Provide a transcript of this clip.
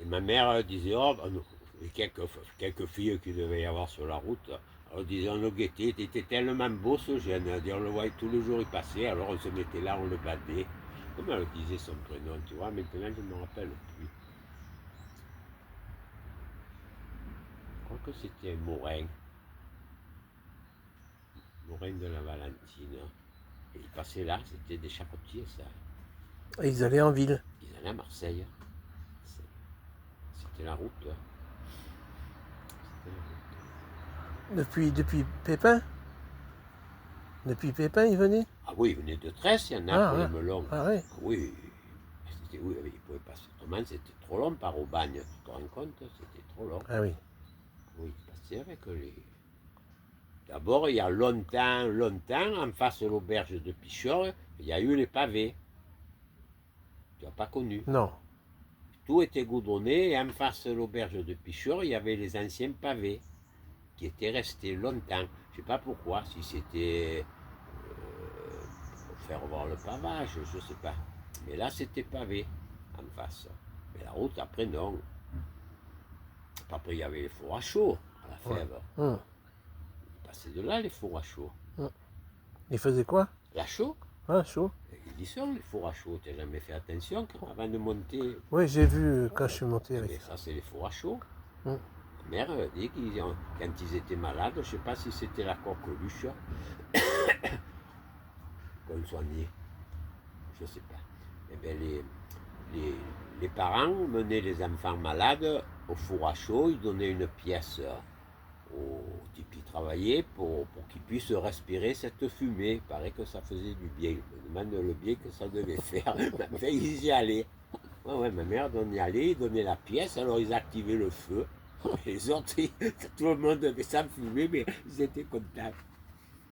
Et ma mère disait, oh, bah, non. Et quelques filles qu'il devait y avoir sur la route, alors disait, on le guettait, il était tellement beau ce jeune, on le voyait tous les jours y passer, alors on se mettait là, on le badait. Comment elle disait son prénom, tu vois, maintenant je ne me rappelle plus. Je crois que c'était Morin, Morin de la Valentine. Et il passait là, c'était des charretiers, ça. Et ils allaient en ville. Ils allaient à Marseille. C'était la route. C'était la route. Depuis Pépin. Depuis Pépin, ils venaient. Ah oui, il venait de Tresse, il y en a pour Ah, les ouais. melons. Ah ouais. Ah oui, oui, il pouvait passer. Autrement, c'était trop long par Aubagne. Tu te rends compte? C'était trop long. Ah oui. Oui, il passait avec les. D'abord, il y a longtemps, longtemps, en face de l'auberge de Pichor, il y a eu les pavés. Tu n'as pas connu. Non. Tout était goudronné et en face de l'auberge de Pichor, il y avait les anciens pavés qui étaient restés longtemps. Je ne sais pas pourquoi, si c'était pour faire voir le pavage, je ne sais pas. Mais là, c'était pavé en face. Mais la route, après, non. Après, il y avait les fours à chaud à la fève. Hum. Ils passaient de là, les fours à chaud. Ils faisaient quoi? La chaux, Ah, chaud. ils y sont, les fours à chaud. Tu n'as jamais fait attention avant de monter. Oui, j'ai vu quand je suis monté avec Mais ça, c'est les fours à chaud. Hum. Ma mère dit qu'ils quand ils étaient malades, je ne sais pas si c'était la coqueluche qu'on soignait. Je ne sais pas. Eh bien, les parents menaient les enfants malades au four à chaud, ils donnaient une pièce au type qui travaillait pour qu'ils puissent respirer cette fumée. Il paraît que ça faisait du bien. Je me demande le bien que ça devait faire. Enfin, ils y allaient. Ouais, ouais, ma mère y allait, ils donnaient la pièce, alors ils activaient le feu. Les autres, tout le monde devait s'enfumer, mais ils étaient contents.